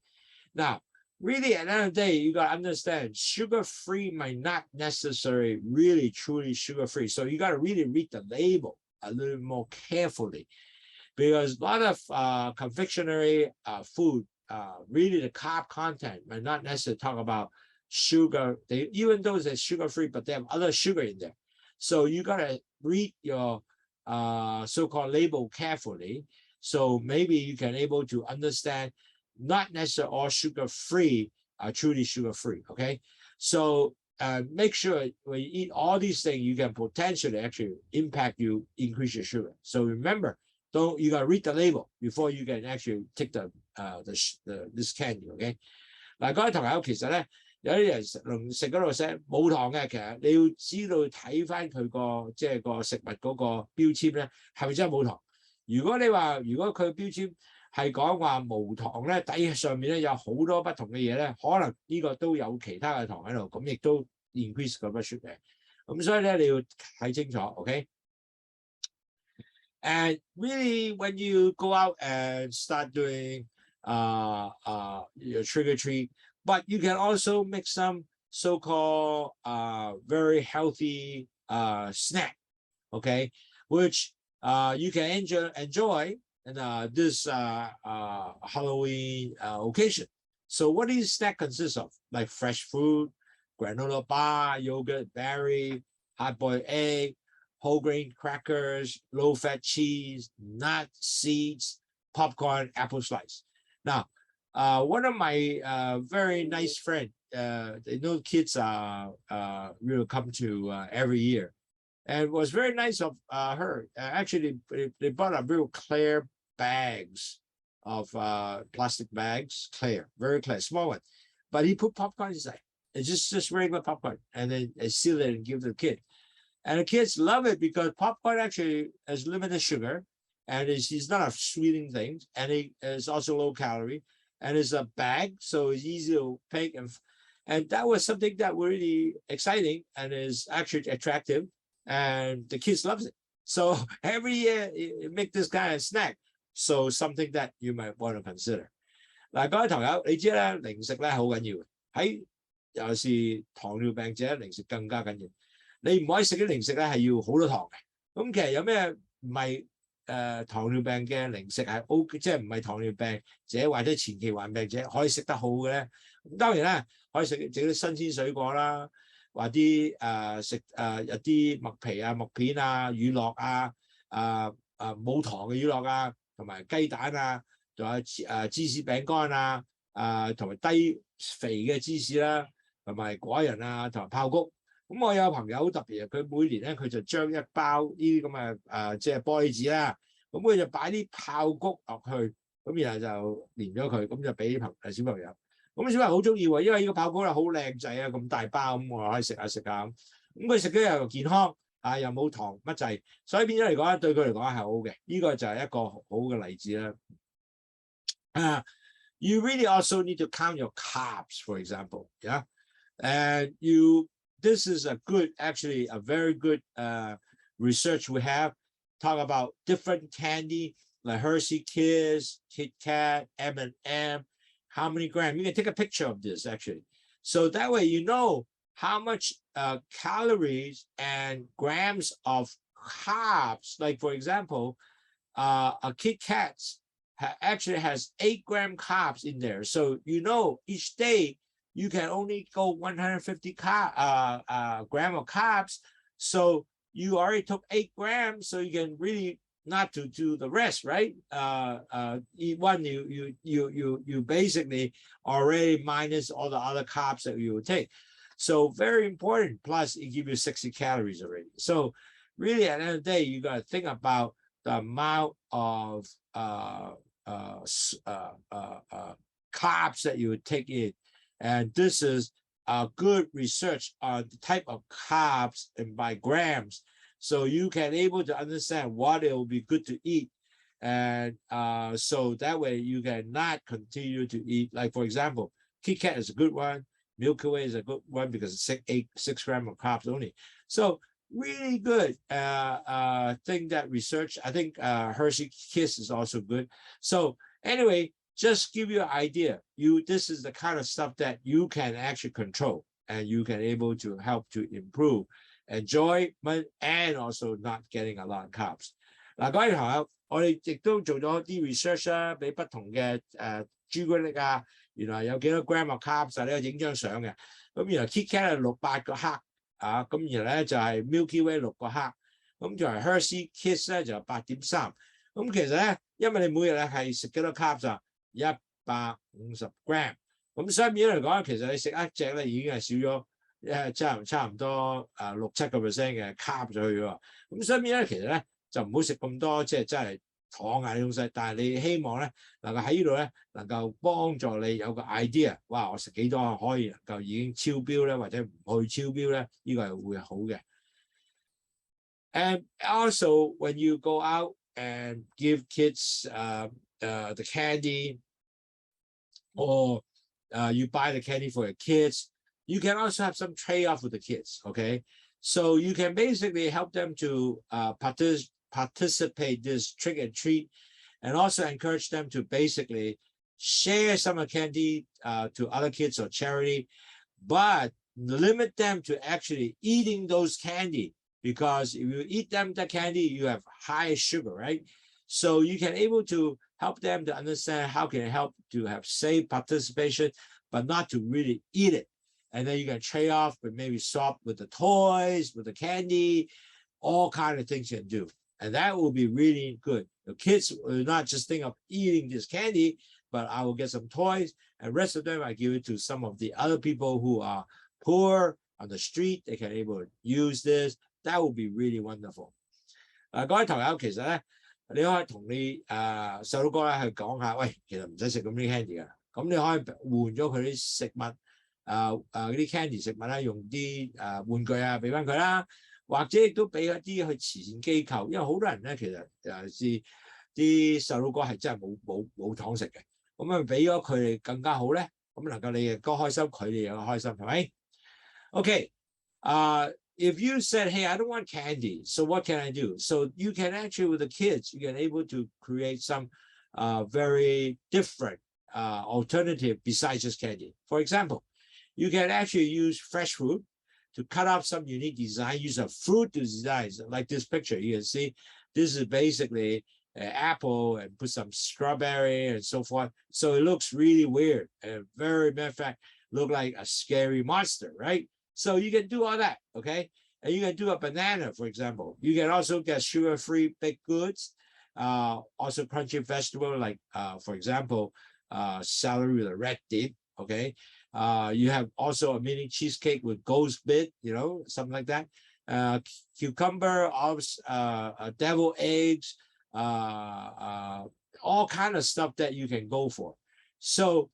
Now, really, at the end of the day, you got to understand, sugar-free might not necessarily really truly sugar-free. So you got to really read the label a little more carefully, because a lot of confectionery food, really the carb content might not necessarily talk about sugar. Even though it's sugar-free, but they have other sugar in there. So you got to read your so-called label carefully. So maybe you can able to understand not necessarily all sugar-free are truly sugar-free, okay? So make sure when you eat all these things, you can potentially actually impact you, increase your sugar. So remember, you got to read the label before you can actually take this candy, okay? 嗱，各位朋友，其實咧有啲人食嗰度寫冇糖嘅，其實你要知道睇翻佢個即係個食物嗰個標籤咧，係咪真係冇糖？如果佢標籤係講話無糖咧，底上面咧有好多不同嘅嘢咧，可能呢個都有其他嘅糖喺度，咁亦都 increase 個 blood sugar。咁所以咧你要睇清楚 ，OK？ And really, when you go out and start doing your trick or treat, but you can also make some so-called very healthy snack, okay, which you can enjoy in this Halloween occasion. So what does snack consist of? Like fresh fruit, granola bar, yogurt, berry, hard-boiled egg, whole grain crackers, low-fat cheese, nuts, seeds, popcorn, apple slice. Now, one of my very nice friends, they know kids will come to every year, and it was very nice of her. Actually, they bought a real clear bags of plastic bags, clear, very clear, small one. But he put popcorn inside. It's just regular popcorn, and then seal it and give the kid. And the kids love it because popcorn actually has limited sugar, and it's not a sweetening thing, and it is also low calorie, and it's a bag, so it's easy to pick. And that was something that was really exciting and is actually attractive, and the kids loves it. So every year you make this kind of snack, so something that you might want to consider. 嗱，各位朋友，你知咧，零食咧好緊要嘅，喺尤其是糖尿病者，零食更加緊要。你唔可以食啲零食咧係要好多糖嘅。咁其實有咩唔係糖尿病嘅零食係 OK， 即係唔係糖尿病者或者前期患病者可以食得好嘅咧？咁當然啦，可以整啲新鮮水果啦，或啲食有啲麥皮啊、麥片啊、乳酪啊、冇糖嘅乳酪啊，同埋雞蛋啊，仲有芝士餅乾啊，同埋低肥嘅芝士啦，同埋果仁啊，同埋爆谷。咁我有朋友好特別，佢每年咧佢就將一包呢啲咁嘅即係玻璃紙啦，咁佢就擺啲爆谷落去，咁然後就連咗佢，咁就俾小朋友。咁小朋友好中意喎，因為呢個爆谷咧好靚仔啊，咁大包咁我可以食下。咁佢食咗又健康又冇糖乜滯，所以變咗嚟講對佢嚟講係好嘅。呢個就係一個好嘅例子啦。You really also need to count your carbs, for example, yeah, and this is actually a very good research we have. Talk about different candy like Hershey Kiss, Kit Kat, M&M, how many grams. You can take a picture of this actually. So that way you know how much calories and grams of carbs. Like for example, a Kit Kat actually has 8-gram carbs in there. So you know each day you can only go 150 gram of carbs. So you already took 8 grams, so you can really not to do the rest, right? You basically already minus all the other carbs that you would take. So very important. Plus, it gives you 60 calories already. So really, at the end of the day, you got to think about the amount of carbs that you would take in. And this is a good research on the type of carbs and by grams. So you can able to understand what it will be good to eat. And so that way you can not continue to eat. Like for example, Kit Kat is a good one. Milky Way is a good one because it's 6 grams of carbs only. So really good thing that research. I think Hershey Kiss is also good. So anyway, just give you an idea. This is the kind of stuff that you can actually control and you can able to help to improve enjoyment and also not getting a lot of carbs. 嗱，各位朋友，我哋亦都做咗啲 research 啦，俾不同嘅朱古力啊，原來有幾多 gram of carbs 啊，你有影張相嘅。咁原來 KitKat 係8個克啊，咁然後咧就係 Milky Way 6個克，咁仲係 Hershey Kiss 咧就8.3。咁其實咧，因為你每日咧係食幾多 carbs 啊？150 gram。咁相比嚟講，其實你食一隻咧已經係少咗差唔多6-7%嘅 carb 咗去喎。咁相比咧，其實咧就唔好食咁多，即係真係糖啊啲東西。但係你希望咧能夠喺呢度咧能夠幫助你有個 idea， 哇！我食幾多可以能夠已經超標咧，或者唔去超標咧，呢個係會好嘅。And also when you go out and give kids the candy, or you buy the candy for your kids, you can also have some trade-off with the kids, okay? So you can basically help them to participate this trick and treat, and also encourage them to basically share some of the candy to other kids or charity, but limit them to actually eating those candy, because if you eat them the candy, you have high sugar, right? So you can able to help them to understand how can it help to have safe participation, but not to really eat it. And then you can trade off, but maybe swap with the toys, with the candy, all kind of things you can do. And that will be really good. The kids will not just think of eating this candy, but I will get some toys, and rest of them I give it to some of the other people who are poor on the street. They can able to use this. That would be really wonderful. 各位朋友，其實咧，你可以同你細佬哥咧去講下，喂，其實唔使食咁啲 candy 㗎，咁你可以換咗佢啲食物，嗰啲 candy 食物咧，用啲玩具啊俾翻佢啦，或者亦都俾一啲去慈善機構，因為好多人咧其實啲細佬哥係真係冇糖食嘅，咁啊俾咗佢哋更加好咧，咁能夠你亦都開心，佢哋又開心，係咪 ？OK，if you said, hey, I don't want candy, so what can I do? So you can actually, with the kids, you can able to create some very different alternative besides just candy. For example, you can actually use fresh fruit to cut up some unique design, use a fruit to design, like this picture. You can see this is basically an apple and put some strawberry and so forth. So it looks really weird and very, matter of fact, look like a scary monster, right? So you can do all that, okay? And you can do a banana, for example. You can also get sugar-free baked goods, also crunchy vegetable, like, for example, celery with a red dip, okay? You have also a mini cheesecake with ghost bit, you know, something like that. Cucumber, olives, deviled eggs, all kind of stuff that you can go for. So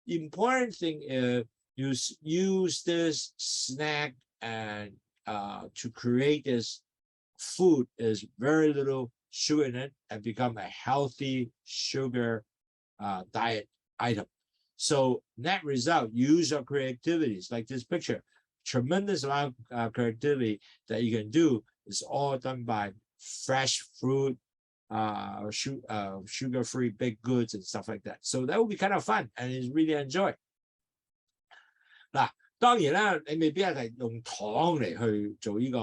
the important thing is, use this snack and to create this food is very little sugar in it and become a healthy sugar diet item. So net result, use your creativities like this picture. Tremendous amount of creativity that you can do is all done by fresh fruit, sugar-free baked goods and stuff like that. So that will be kind of fun and it's really enjoy. 嗱，當然啦，你未必係用糖嚟去做呢個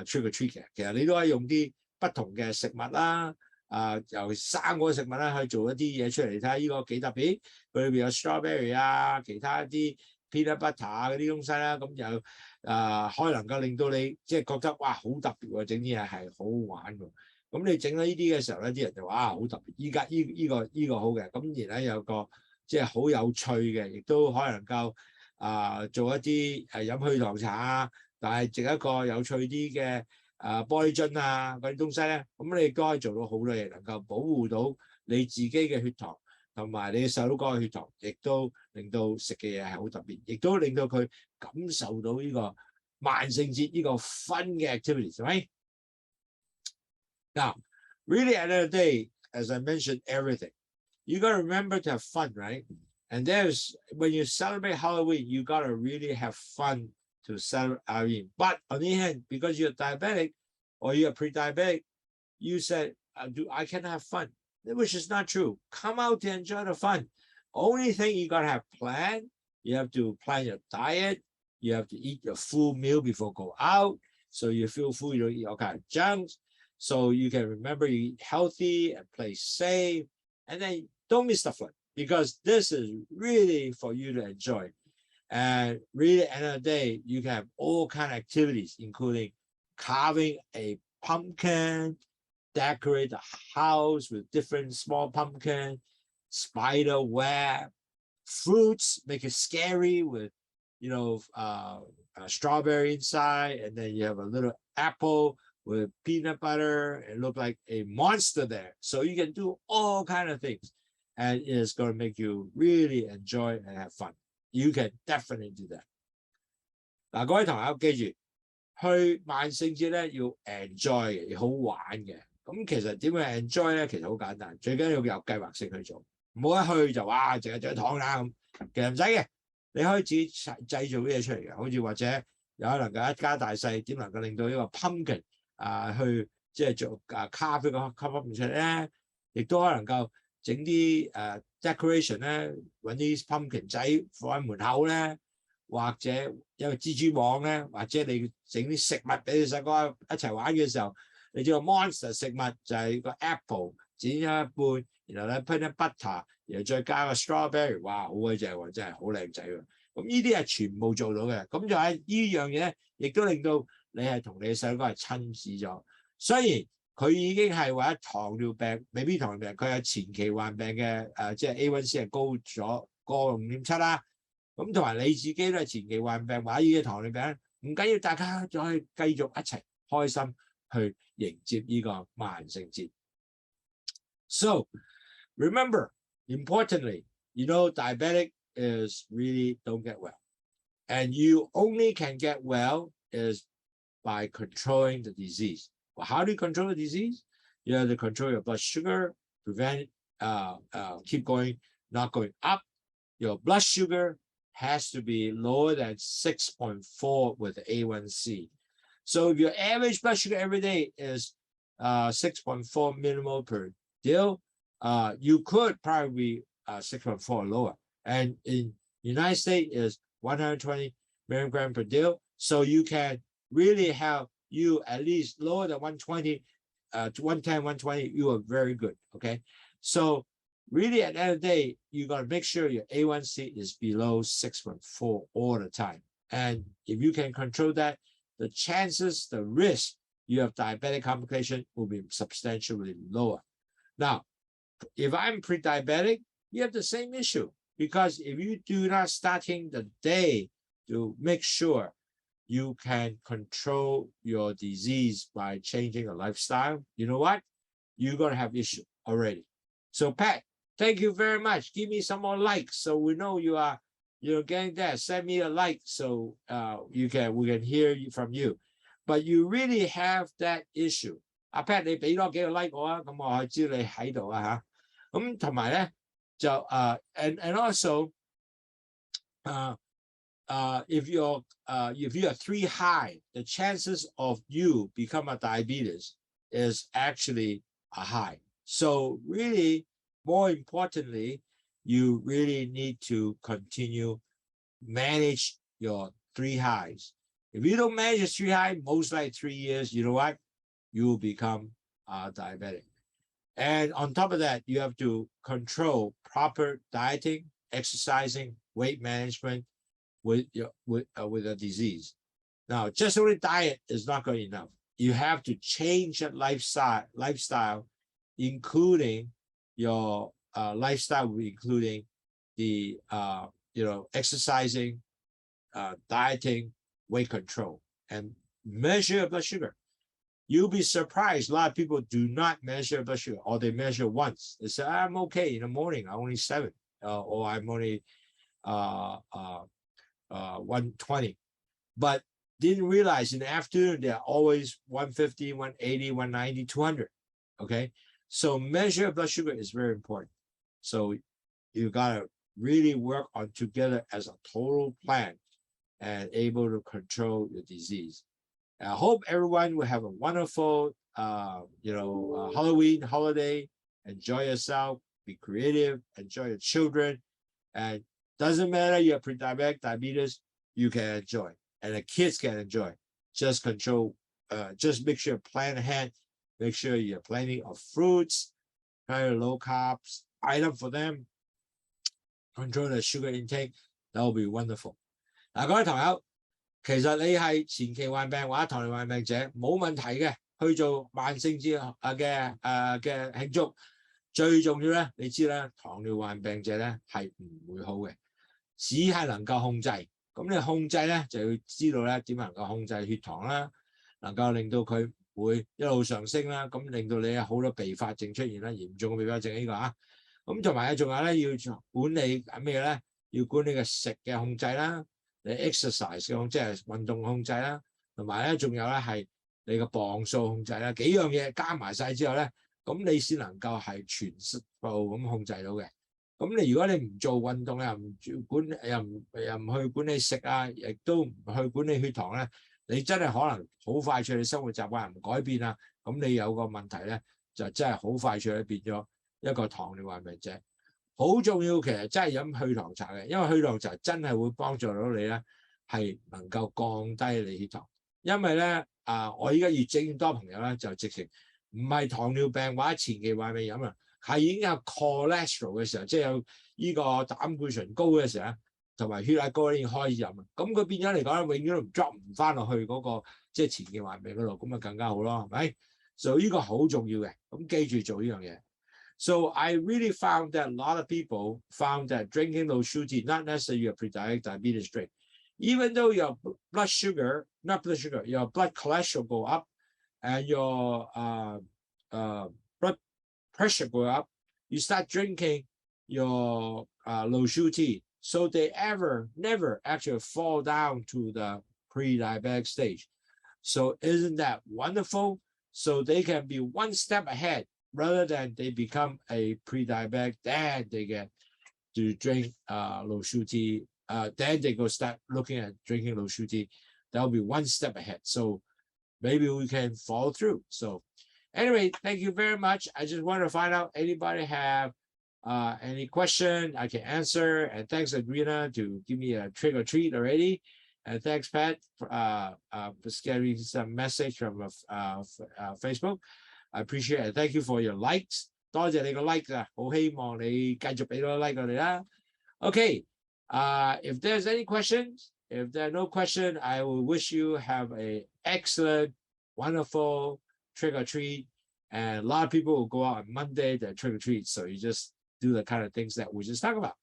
trick or treat嘅，其實你都可以用啲不同嘅食物啦，由生果食物啦去做一啲嘢出嚟，你睇下呢個幾特別，佢裏邊有 strawberry 啊，其他一啲 peanut butter 啊嗰啲東西啦，咁又可以能夠令到你即係覺得哇好特別喎，整啲嘢係好好玩喎。咁你整咗呢啲嘅時候咧，啲人就話好特別，依家依個好嘅，咁然後有個即係好有趣嘅，亦都可能夠做一啲飲去糖茶啊，但係整一個有趣啲嘅玻璃樽啊嗰啲東西咧，咁你亦都可以做到好多嘢，能夠保護到你自己嘅血糖同埋你嘅細佬哥嘅血糖，亦都令到食嘅嘢係好特別，亦都令到佢感受到呢個萬聖節呢個 fun 嘅 activities， 係咪？ Now, really at the end of the day, as I mentioned, everything. You got to remember to have fun, right? And when you celebrate Halloween, you got to really have fun to celebrate Halloween. But on the other hand, because you're diabetic or you're pre-diabetic, you said, I can have fun, which is not true. Come out to enjoy the fun. Only thing you got to have planned, you have to plan your diet. You have to eat your full meal before go out. So you feel full, you don't eat all kind of junks. So you can remember you eat healthy and play safe. And then don't miss the fun, because this is really for you to enjoy. And really, at the end of the day, you can have all kind of activities, including carving a pumpkin, decorate the house with different small pumpkin, spider web, fruits, make it scary with, a strawberry inside, and then you have a little apple with peanut butter and look like a monster there. So you can do all kind of things, and it's going to make you really enjoy and have fun. You can definitely do that. 嗱，各位同學記住，去萬聖節咧要 enjoy 嘅，要好玩嘅。咁其實點樣 enjoy 咧？其實好簡單，最緊要有計劃性去做，唔好一去就哇淨係食糖啦咁。其實唔使嘅，你可以自己製造啲嘢出嚟嘅，好似或者有可能夠一家大細點能夠令到呢個 pumpkin 去即係做carve個 pumpkin 出嚟咧，亦都可能夠整啲decoration 咧，揾啲 pumpkin 仔放喺門口咧，或者一個蜘蛛網咧，或者你整啲食物俾你細個一齊玩嘅時候，你做個 monster 食物就係個 apple 剪咗一半，然後咧 peanut butter， 然後再加個 strawberry， 哇好鬼正喎，真係好靚仔喎！咁呢啲係全部做到嘅，咁就喺呢樣嘢咧，亦都令到你係同你嘅細佬哥係親子咗。雖然佢已經係或者糖尿病，未必糖尿病，佢有前期患病嘅即係 A1C 係高咗過5.7啦。咁同埋你自己都係前期患病或者已經糖尿病，唔緊要，大家就可以繼續一齊開心去迎接呢個萬聖節。So remember, importantly, diabetic is really don't get well. And you only can get well is by controlling the disease. Well, how do you control the disease? You have to control your blood sugar, prevent keep going, not going up. Your blood sugar has to be lower than 6.4 with A1C. So if your average blood sugar every day is 6.4 millimole per deal, you could probably be 6.4 lower. And in United States is 120 milligram per deal. So you can really have you at least lower than 120 to 110, 120, you are very good. Okay. So really at the end of the day, you got to make sure your A1C is below 6.4 all the time. And if you can control that, the chances, the risk you have diabetic complication will be substantially lower. Now, if I'm pre-diabetic, you have the same issue, because if you do not starting the day to make sure you can control your disease by changing a lifestyle, you know what? You're going to have issue already. So Pat, thank you very much. Give me some more likes so we know you're getting that. Send me a like so we can hear from you. But you really have that issue. Pat, 你俾多幾個 like 我啊，咁我可以知你喺度啊嚇。咁同埋咧就and also if you are 3 high, the chances of you become a diabetes is actually a high. So really, more importantly, you really need to continue manage your 3 highs. If you don't manage 3 high, most like 3 years, you know what? You will become diabetic. And on top of that, you have to control proper dieting, exercising, weight management with a disease. Now, just only diet is not good enough. You have to change your lifestyle, including your lifestyle, including the exercising, dieting, weight control, and measure your blood sugar. You'll be surprised. A lot of people do not measure blood sugar, or they measure once. They say, I'm okay in the morning, I'm only 7, or I'm only 120. But didn't realize in the afternoon, they're always 150, 180, 190, 200. Okay. So measure blood sugar is very important. So you got to really work on together as a total plan. and able to control your disease. I hope everyone will have a wonderful, Halloween holiday. Enjoy yourself, be creative, enjoy your children, and doesn't matter you're pre-diabetic, diabetes, you can enjoy, and the kids can enjoy. Just just make sure you plan ahead. Make sure you have plenty of fruits, very low carbs item for them. Control the sugar intake. That will be wonderful. 嗱，各位朋友，其實你係前期患病或者糖尿病病者，冇問題嘅，去做萬聖節嘅慶祝。最重要咧，你知啦，糖尿病病者咧係唔會好嘅，只係能夠控制。咁你控制咧就要知道咧點能夠控制血糖啦，能夠令到佢唔會一路上升啦，咁令到你有好多併發症出現啦，嚴重嘅併發症呢個啊。咁同埋仲有咧要管理咩咧？要管理嘅食嘅控制啦，你 exercise 嘅即係運動控制啦，同埋咧仲有咧係你嘅磅數控制啦，幾樣嘢加埋晒之後咧，咁你先能夠係全部咁控制到嘅。咁如果你唔做運動又唔去管理食啊，亦都唔去管理血糖咧，你真係可能好快脆你生活習慣唔改變啊，咁你有個問題咧就真係好快脆變咗一個糖尿病病者。好重要，其實真係飲去糖茶嘅，因為去糖茶真係會幫助到你咧，係能夠降低你血糖。因為咧我而家越整越多朋友咧就直情唔係糖尿病或者前期患病飲啊，係已經有 cholesterol 嘅時候，即係有呢個膽固醇高嘅時候，同埋血壓高已經開始飲啊。咁佢變咗嚟講咧，永遠都 drop 唔翻落去嗰個即係前期患病嗰度，咁啊更加好咯，係咪？所以呢個好重要嘅，咁記住做呢樣嘢。So I really found that a lot of people found that drinking Lowsutea, not necessarily your pre-diabetic diabetes drink, even though your blood sugar, your blood cholesterol go up and your blood pressure go up, you start drinking your Lowsutea, so they never actually fall down to the pre-diabetic stage. So isn't that wonderful? So they can be one step ahead rather than they become a pre-diabetic, then they get to drink Lowsutea, then they go start looking at drinking Lowsutea. That'll be one step ahead. So maybe we can follow through. So anyway, thank you very much. I just want to find out anybody have any question I can answer. And thanks, Adriana, to give me a trick or treat already. And thanks, Pat, for getting some message from Facebook. I appreciate it. Thank you for your likes. 多謝你個 like 啊，好希望你繼續俾多 like 我哋啦。Okay, if there's any questions, if there are no questions, I will wish you have an excellent, wonderful trick or treat. And a lot of people will go out on Monday to trick or treat. So you just do the kind of things that we just talked about.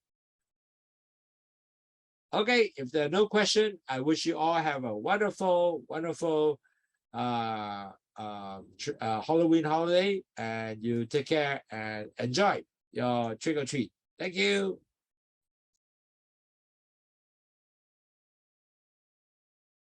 Okay, if there are no questions, I wish you all have a wonderful, wonderful Halloween holiday, and you take care and enjoy your trick or treat. Thank you.